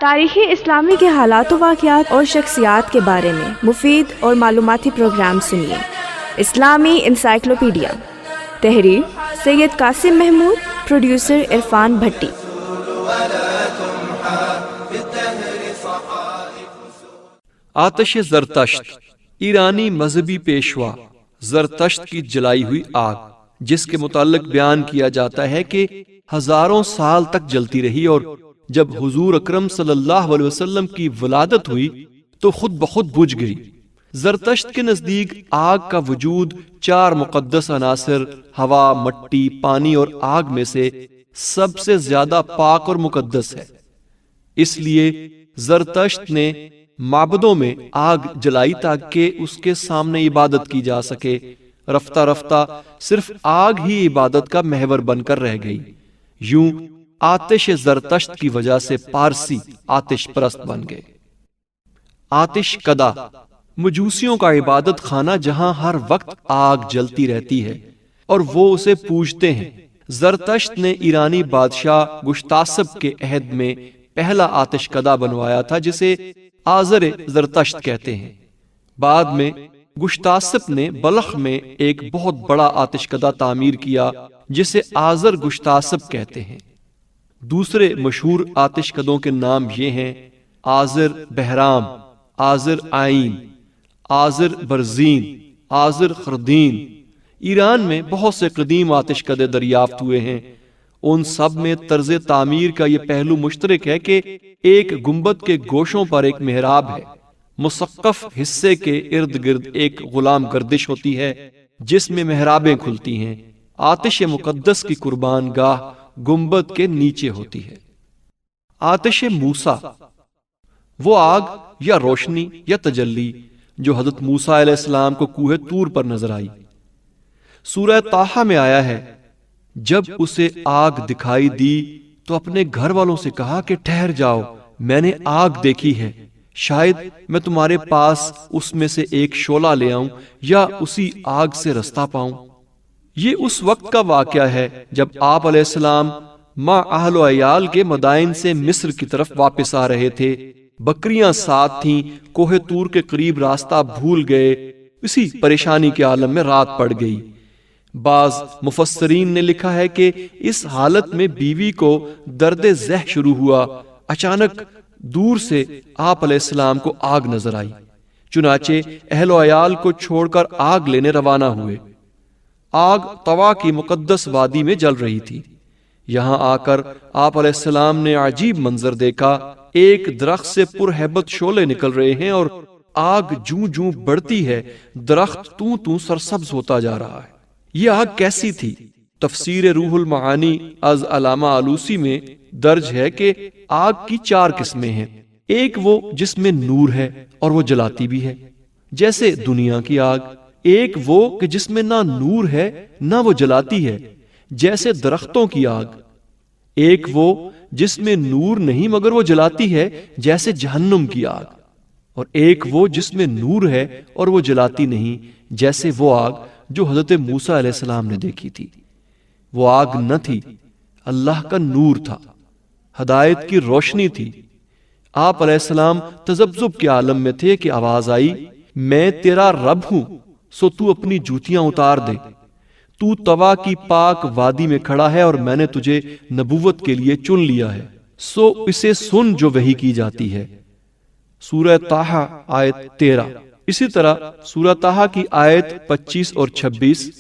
تاریخی اسلامی کے حالات و واقعات اور شخصیات کے بارے میں مفید اور معلوماتی پروگرام سنیے۔ اسلامی انسائکلوپیڈیا، تحریر سید قاسم محمود، پروڈیوسر عرفان بھٹی۔ آتش زرتشت، ایرانی مذہبی پیشوا زرتشت کی جلائی ہوئی آگ، جس کے متعلق بیان کیا جاتا ہے کہ ہزاروں سال تک جلتی رہی، اور جب حضور اکرم صلی اللہ علیہ وسلم کی ولادت ہوئی تو خود بخود بجھ گئی۔ زرتشت کے نزدیک آگ کا وجود 4 مقدس عناصر ہوا، مٹی، پانی اور آگ میں سے سب سے زیادہ پاک اور مقدس ہے۔ اس لیے زرتشت نے معبدوں میں آگ جلائی تاکہ اس کے سامنے عبادت کی جا سکے۔ رفتہ رفتہ صرف آگ ہی عبادت کا محور بن کر رہ گئی۔ یوں آتش زرتشت کی وجہ سے پارسی آتش پرست بن گئے۔ آتش کدا، مجوسیوں کا عبادت خانہ جہاں ہر وقت آگ جلتی رہتی ہے اور وہ اسے پوجتے ہیں۔ زرتشت نے ایرانی بادشاہ گشتاسب کے عہد میں پہلا آتش کدا بنوایا تھا، جسے آذر زرتشت کہتے ہیں۔ بعد میں گشتاسب نے بلخ میں ایک بہت بڑا آتش کدا تعمیر کیا جسے آذر گشتاسب کہتے ہیں۔ دوسرے مشہور آتش کدوں کے نام یہ ہیں: آذر بہرام، آذر آئین، آذر برزین، آذر خردین۔ ایران میں بہت سے قدیم آتش کدے دریافت ہوئے ہیں۔ ان سب میں طرز تعمیر کا یہ پہلو مشترک ہے کہ ایک گنبد کے گوشوں پر ایک محراب ہے۔ مسقف حصے کے ارد گرد ایک غلام گردش ہوتی ہے جس میں محرابیں کھلتی ہیں۔ آتش مقدس کی قربان گاہ گنبد کے نیچے ہوتی ہے۔ آتش موسیٰ، وہ آگ یا روشنی یا تجلی جو حضرت موسیٰ علیہ السلام کو کوہ طور پر نظر آئی۔ سورہ طٰہٰ میں آیا ہے، جب اسے آگ دکھائی دی تو اپنے گھر والوں سے کہا کہ ٹھہر جاؤ، میں نے آگ دیکھی ہے، شاید میں تمہارے پاس اس میں سے ایک شعلہ لے آؤں یا اسی آگ سے رستہ پاؤں۔ یہ اس وقت کا واقعہ ہے جب آپ علیہ السلام مع اہل و عیال کے مدائن سے مصر کی طرف واپس آ رہے تھے۔ بکریاں ساتھ تھیں، کوہ طور کے قریب راستہ بھول گئے، اسی پریشانی کے عالم میں رات پڑ گئی۔ بعض مفسرین نے لکھا ہے کہ اس حالت میں بیوی کو درد ذہ شروع ہوا۔ اچانک دور سے آپ علیہ السلام کو آگ نظر آئی، چنانچہ اہل و عیال کو چھوڑ کر آگ لینے روانہ ہوئے۔ آگ طوا کی مقدس وادی میں جل رہی تھی۔ یہاں آ کر آپ علیہ السلام نے عجیب منظر دیکھا۔ ایک درخت سے پرہیبت شعلے نکل رہے ہیں اور آگ جوں جوں بڑھتی ہے درخت توں توں سرسبز ہوتا جا رہا ہے۔ یہ آگ کیسی تھی؟ تفسیر روح المعانی از علامہ آلوسی میں درج ہے کہ آگ کی 4 قسمیں ہیں۔ ایک وہ جس میں نور ہے اور وہ جلاتی بھی ہے، جیسے دنیا کی آگ۔ ایک وہ کہ جس میں نہ نور ہے نہ وہ جلاتی ہے، جیسے درختوں کی آگ۔ ایک وہ جس میں نور نہیں مگر وہ جلاتی ہے، جیسے جہنم کی آگ۔ اور ایک وہ جس میں نور ہے اور وہ جلاتی نہیں، جیسے وہ آگ جو حضرت موسیٰ علیہ السلام نے دیکھی تھی۔ وہ آگ نہ تھی، اللہ کا نور تھا، ہدایت کی روشنی تھی۔ آپ علیہ السلام تذبذب کے عالم میں تھے کہ آواز آئی، میں تیرا رب ہوں، سو تو اپنی جوتیاں اتار دے۔ تو طوا کی پاک وادی میں کھڑا ہے اور میں نے تجھے نبوت کے لیے چن لیا ہے، سو اسے سن جو وحی کی جاتی ہے۔ سورہ طٰہٰ آیت 13۔ اسی طرح سورہ طٰہٰ کی آیت 25 اور 26۔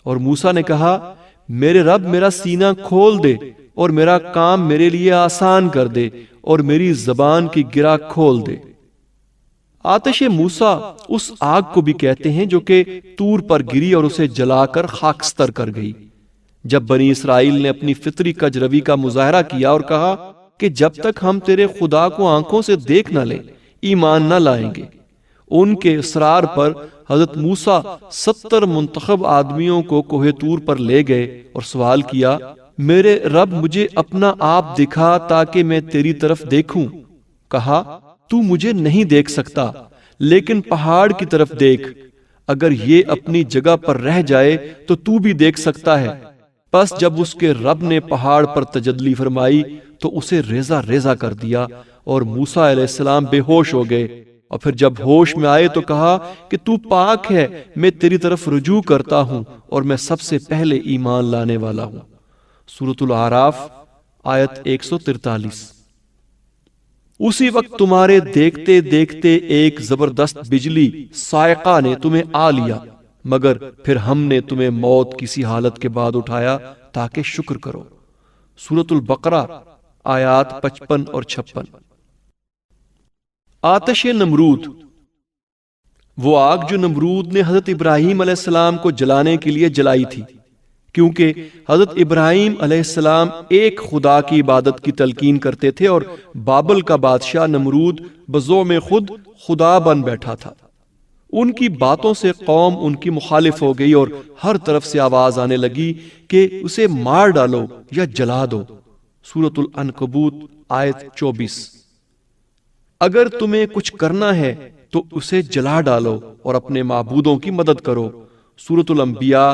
اور موسیٰ نے کہا، میرے رب میرا سینہ کھول دے اور میرا کام میرے لیے آسان کر دے اور میری زبان کی گرہ کھول دے۔ آتش موسیٰ اس آگ کو بھی کہتے ہیں جو کہ طور پر گری اور اسے جلا کر خاکستر کر گئی۔ جب بنی اسرائیل نے اپنی فطری کجروی کا مظاہرہ کیا اور کہا کہ جب تک ہم تیرے خدا کو آنکھوں سے دیکھ نہ لیں ایمان نہ لائیں گے، ان کے اصرار پر حضرت موسیٰ 70 منتخب آدمیوں کو کوہ طور پر لے گئے اور سوال کیا، میرے رب مجھے اپنا آپ دکھا تاکہ میں تیری طرف دیکھوں۔ کہا، تو مجھے نہیں دیکھ سکتا لیکن پہاڑ کی طرف دیکھ، اگر یہ اپنی جگہ پر رہ جائے تو بھی دیکھ سکتا ہے۔ پس جب اس کے رب نے پہاڑ پر تجلی فرمائی تو اسے ریزہ ریزہ کر دیا اور موسیٰ علیہ السلام بے ہوش ہو گئے، اور پھر جب ہوش میں آئے تو کہا کہ تو پاک ہے، میں تیری طرف رجوع کرتا ہوں اور میں سب سے پہلے ایمان لانے والا ہوں۔ سورۃ الاعراف آیت 143۔ اسی وقت تمہارے دیکھتے دیکھتے ایک زبردست بجلی صاعقہ نے تمہیں آ لیا، مگر پھر ہم نے تمہیں موت کسی حالت کے بعد اٹھایا تاکہ شکر کرو۔ سورۃ البقرہ آیات 55 اور 56۔ آتش نمرود، وہ آگ جو نمرود نے حضرت ابراہیم علیہ السلام کو جلانے کے لیے جلائی تھی، کیونکہ حضرت ابراہیم علیہ السلام ایک خدا کی عبادت کی تلقین کرتے تھے اور بابل کا بادشاہ نمرود بذوق خود خدا بن بیٹھا تھا۔ ان کی باتوں سے قوم ان کی مخالف ہو گئی اور ہر طرف سے آواز آنے لگی کہ اسے مار ڈالو یا جلا دو۔ سورۃ العنکبوت آیت 24۔ اگر تمہیں کچھ کرنا ہے تو اسے جلا ڈالو اور اپنے معبودوں کی مدد کرو۔ سورۃ الانبیاء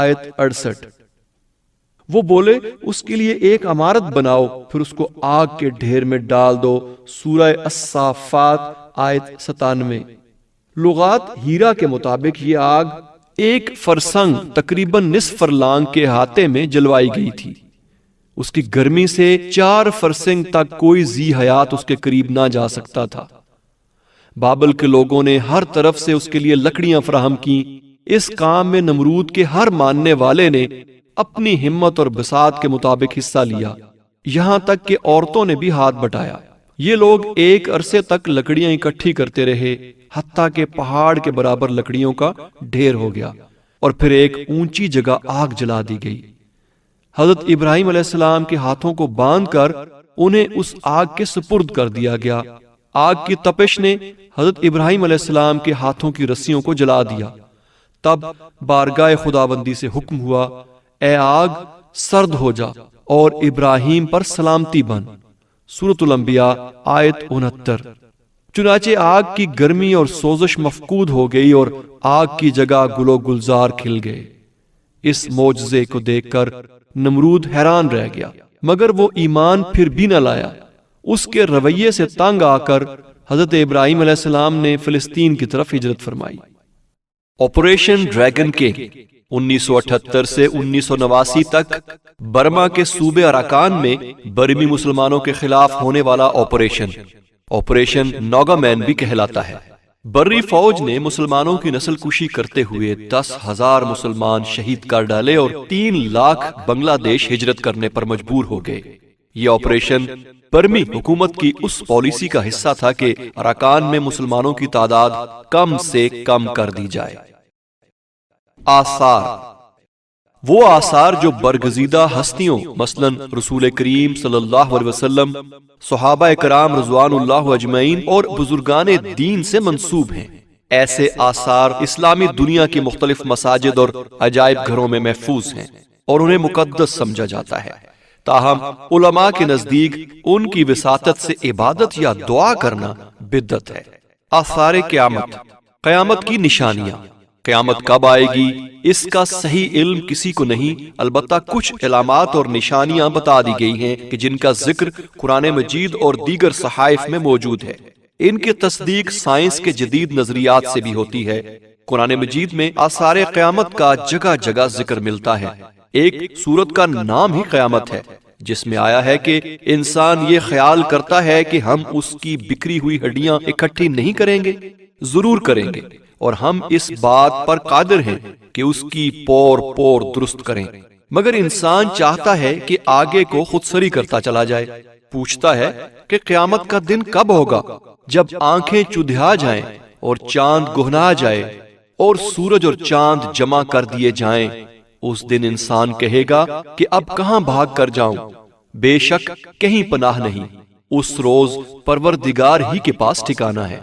آیت 68۔ وہ بولے اس کے لیے ایک عمارت بناؤ، پھر اس کو آگ کے ڈھیر میں ڈال دو۔ سورہ الصافات آیت 97۔ لغات ہیرا کے مطابق یہ آگ ایک فرسنگ تقریباً نصف فرلانگ کے احاطے میں جلوائی گئی تھی۔ اس کی گرمی سے 4 فرسنگ تک کوئی ذی حیات اس کے قریب نہ جا سکتا تھا۔ بابل کے لوگوں نے ہر طرف سے اس کے لیے لکڑیاں فراہم کی۔ اس کام میں نمرود کے ہر ماننے والے نے اپنی ہمت اور بساط کے مطابق حصہ لیا، یہاں تک کہ عورتوں نے بھی ہاتھ بٹایا۔ یہ لوگ ایک عرصے تک لکڑیاں اکٹھی کرتے رہے، حتیٰ کہ پہاڑ کے برابر لکڑیوں کا ڈھیر ہو گیا، اور پھر ایک اونچی جگہ آگ جلا دی گئی۔ حضرت ابراہیم علیہ السلام کے ہاتھوں کو باندھ کر انہیں اس آگ کے سپرد کر دیا گیا۔ آگ کی تپش نے حضرت ابراہیم علیہ السلام کے ہاتھوں کی رسیوں کو جلا دیا۔ تب بارگاہ خداوندی سے حکم ہوا، اے آگ سرد ہو جا اور ابراہیم پر سلامتی بن۔ سورۃ الانبیاء آیت 69۔ چنانچہ آگ کی گرمی اور سوزش مفقود ہو گئی اور آگ کی جگہ گل و گلزار کھل گئے۔ اس معجزے کو دیکھ کر نمرود حیران رہ گیا، مگر وہ ایمان پھر بھی نہ لایا۔ اس کے رویے سے تنگ آ کر حضرت ابراہیم علیہ السلام نے فلسطین کی طرف ہجرت فرمائی۔ آپریشن ڈریگن کنگ 1978 سے 1989 تک برما کے صوبے اراکان میں برمی مسلمانوں کے خلاف ہونے والا آپریشن نوگامین بھی کہلاتا ہے۔ بری فوج نے مسلمانوں کی نسل کشی کرتے ہوئے 10,000 مسلمان شہید کر ڈالے اور 3 لاکھ بنگلہ دیش ہجرت کرنے پر مجبور ہو گئے۔ یہ آپریشن برمی حکومت کی اس پالیسی کا حصہ تھا کہ اراکان میں مسلمانوں کی تعداد کم سے کم کر دی جائے۔ آثار، وہ آثار جو برگزیدہ ہستیوں مثلاً رسول کریم صلی اللہ علیہ وسلم، صحابہ کرام رضوان اللہ اجمعین اور بزرگان دین سے منسوب ہیں، ایسے آثار اسلامی دنیا کی مختلف مساجد اور عجائب گھروں میں محفوظ ہیں اور انہیں مقدس سمجھا جاتا ہے۔ تاہم علماء کے نزدیک ان کی وساطت سے عبادت یا دعا کرنا بدعت ہے۔ آثار قیامت، قیامت کی نشانیاں۔ قیامت کب آئے گی اس کا صحیح علم کسی کو نہیں، البتہ کچھ علامات اور نشانیاں بتا دی گئی ہیں کہ جن کا ذکر قرآن مجید اور دیگر صحائف میں موجود ہے۔ ان کی تصدیق سائنس کے جدید نظریات سے بھی ہوتی ہے۔ قرآن مجید میں آثار قیامت کا جگہ جگہ ذکر ملتا ہے۔ ایک سورت کا نام ہی قیامت ہے، جس میں آیا ہے کہ انسان یہ خیال کرتا ہے کہ ہم اس کی بکھری ہوئی ہڈیاں اکٹھی نہیں کریں گے، ضرور کریں گے، اور ہم اس بات پر قادر ہیں کہ اس کی پور پور درست کریں، مگر انسان چاہتا ہے کہ آگے کو خود سری کرتا چلا جائے۔ پوچھتا ہے کہ قیامت کا دن کب ہوگا، جب آنکھیں چدھیا جائیں اور چاند گہنا جائے اور سورج اور چاند جمع کر دیے جائیں۔ اس دن انسان کہے گا کہ اب کہاں بھاگ کر جاؤں، بے شک کہیں پناہ نہیں۔ اس روز پروردگار ہی کے پاس ٹھکانہ ہے۔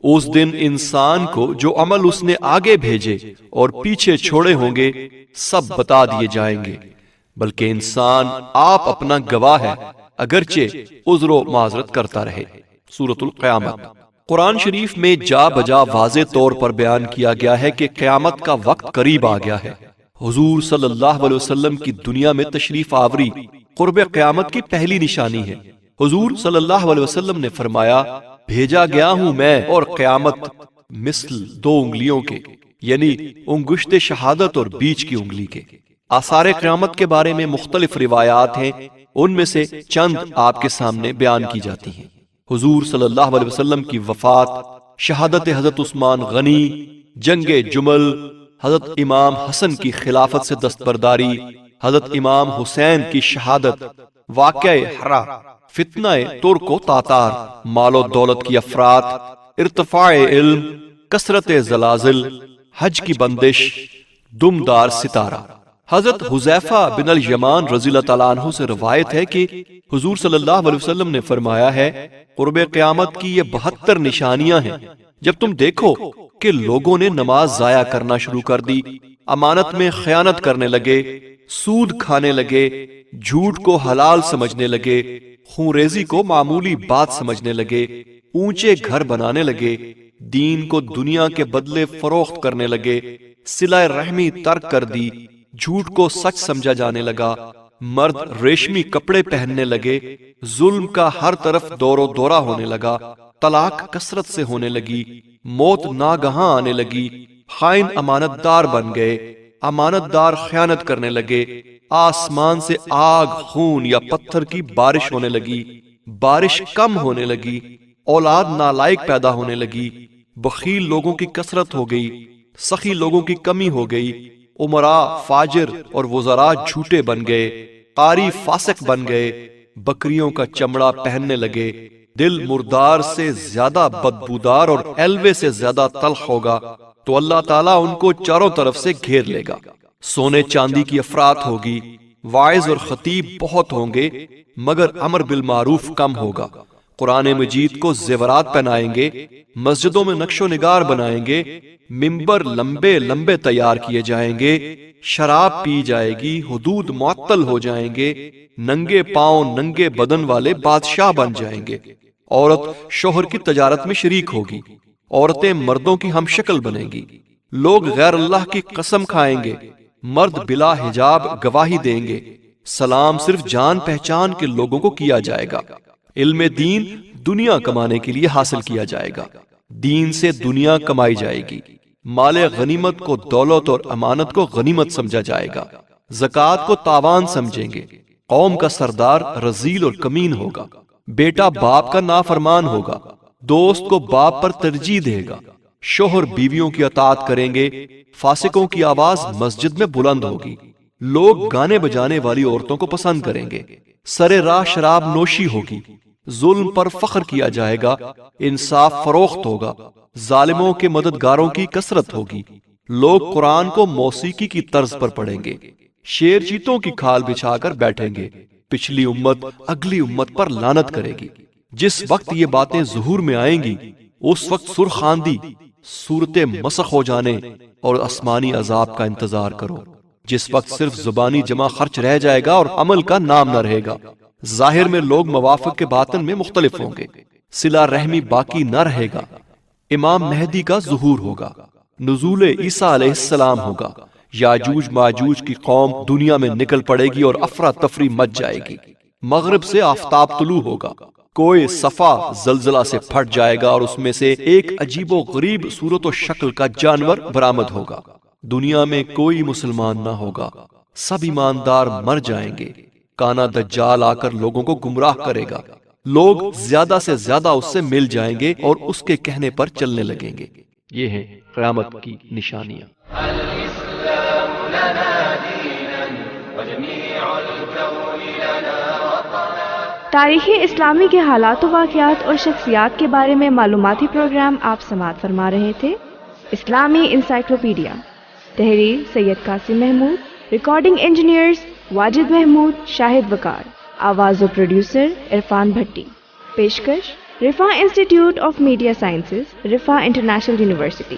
اس دن انسان کو جو عمل اس نے آگے بھیجے اور پیچھے چھوڑے ہوں گے سب بتا دیے جائیں گے، بلکہ انسان آپ اپنا گواہ ہے، اگرچہ عذر و معذرت کرتا رہے۔ سورۃ القیامت۔ قرآن شریف میں جا بجا واضح طور پر بیان کیا گیا ہے کہ قیامت کا وقت قریب آ گیا ہے۔ حضور صلی اللہ علیہ وسلم کی دنیا میں تشریف آوری قرب قیامت کی پہلی نشانی ہے۔ حضور صلی اللہ علیہ وسلم نے فرمایا، بھیجا گیا ہوں میں اور قیامت مثل دو انگلیوں کے، یعنی انگشت شہادت اور بیچ کی انگلی کے۔ آثار قیامت کے بارے میں مختلف روایات ہیں، ان میں سے چند آپ کے سامنے بیان کی جاتی ہیں۔ حضور صلی اللہ علیہ وسلم کی وفات، شہادت حضرت عثمان غنی، جنگ جمل، حضرت امام حسن کی خلافت سے دستبرداری، حضرت امام حسین کی شہادت، واقعہ ہرا، فتنہ ترک و تاتار، مال و دولت کی افراط، ارتفاع علم، کثرت زلازل، حج کی بندش، دمدار ستارہ۔ حضرت حذیفہ بن الیمان رضی اللہ تعالیٰ عنہ سے روایت ہے کہ حضور صلی اللہ علیہ وسلم نے فرمایا ہے، قرب قیامت کی یہ 72 نشانیاں ہیں۔ جب تم دیکھو کہ لوگوں نے نماز ضائع کرنا شروع کر دی، امانت میں خیانت کرنے لگے، سود کھانے لگے، جھوٹ کو حلال سمجھنے لگے، خونریزی کو معمولی بات سمجھنے لگے، اونچے گھر بنانے لگے، دین کو دنیا کے بدلے فروخت کرنے لگے، صلہ رحمی ترک کر دی، جھوٹ کو سچ سمجھا جانے لگا، مرد ریشمی کپڑے پہننے لگے، ظلم کا ہر طرف دور و دورہ ہونے لگا، طلاق کثرت سے ہونے لگی، موت ناگہاں آنے لگی، خائن امانت دار بن گئے، امانت دار خیانت کرنے لگے، آسمان سے آگ، خون یا پتھر کی بارش ہونے لگی، بارش کم ہونے لگی، اولاد نالائق پیدا ہونے لگی، بخیل لوگوں کی کثرت ہو گئی، سخی لوگوں کی کمی ہو گئی، امراء فاجر اور وزراء جھوٹے بن گئے، قاری فاسق بن گئے، بکریوں کا چمڑا پہننے لگے، دل مردار سے زیادہ بدبودار اور حلوے سے زیادہ تلخ ہوگا، تو اللہ تعالیٰ ان کو چاروں طرف سے گھیر لے گا۔ سونے چاندی کی افراط ہوگی، واعظ اور خطیب بہت ہوں گے مگر امر بالمعروف کم ہوگا، قرآن مجید کو زیورات پہنائیں گے، مسجدوں میں نقش و نگار بنائیں گے، ممبر لمبے لمبے تیار کیے جائیں گے، شراب پی جائے گی، حدود معطل ہو جائیں گے، ننگے پاؤں ننگے بدن والے بادشاہ بن جائیں گے، عورت شوہر کی تجارت میں شریک ہوگی، عورتیں مردوں کی ہم شکل بنیں گی، لوگ غیر اللہ کی قسم کھائیں گے، مرد بلا حجاب گواہی دیں گے، سلام صرف جان پہچان کے لوگوں کو کیا جائے گا، علم دین دنیا کمانے کے لیے حاصل کیا جائے گا، دین سے دنیا کمائی جائے گی، مال غنیمت کو دولت اور امانت کو غنیمت سمجھا جائے گا، زکوٰۃ کو تاوان سمجھیں گے، قوم کا سردار رذیل اور کمین ہوگا، بیٹا باپ کا نافرمان ہوگا، دوست کو باپ پر ترجیح دے گا، شوہر بیویوں کی اطاعت کریں گے، فاسقوں کی آواز مسجد میں بلند ہوگی، لوگ گانے بجانے والی عورتوں کو پسند کریں گے، سرے راہ شراب نوشی ہوگی، ظلم پر فخر کیا جائے گا، انصاف فروخت ہوگا، ظالموں کے مددگاروں کی کثرت ہوگی، لوگ قرآن کو موسیقی کی طرز پر پڑھیں گے، شیر چیتوں کی کھال بچھا کر بیٹھیں گے، پچھلی امت اگلی امت پر لعنت کرے گی۔ جس وقت یہ باتیں ظہور میں آئیں گی اس وقت سرخ آندھی، صورت مسخ ہو جانے اور آسمانی عذاب کا انتظار کرو، جس وقت صرف زبانی جمع خرچ رہ جائے گا اور عمل کا نام نہ رہے گا، ظاہر میں لوگ موافق کے باطن میں مختلف ہوں گے، صلہ رحمی باقی نہ رہے گا، امام مہدی کا ظہور ہوگا، نزول عیسیٰ علیہ السلام ہوگا، یاجوج ماجوج کی قوم دنیا میں نکل پڑے گی اور افراتفری مچ جائے گی، مغرب سے آفتاب طلوع ہوگا، کوئی صفا زلزلہ سے پھٹ جائے گا اور اس میں سے ایک عجیب و غریب صورت و شکل کا جانور برآمد ہوگا، دنیا میں کوئی مسلمان نہ ہوگا، سب ایماندار مر جائیں گے، کانا دجال آ کر لوگوں کو گمراہ کرے گا، لوگ زیادہ سے زیادہ اس سے مل جائیں گے اور اس کے کہنے پر چلنے لگیں گے۔ یہ ہیں قیامت کی نشانیاں۔ تاریخ اسلامی کے حالات و واقعات اور شخصیات کے بارے میں معلوماتی پروگرام آپ سماعت فرما رہے تھے۔ اسلامی انسائکلوپیڈیا، تحریر سید قاسم محمود، ریکارڈنگ انجینئرز واجد محمود، شاہد وقار، آواز و پروڈیوسر عرفان بھٹی، پیشکش Riphah institute of media sciences, Riphah international university.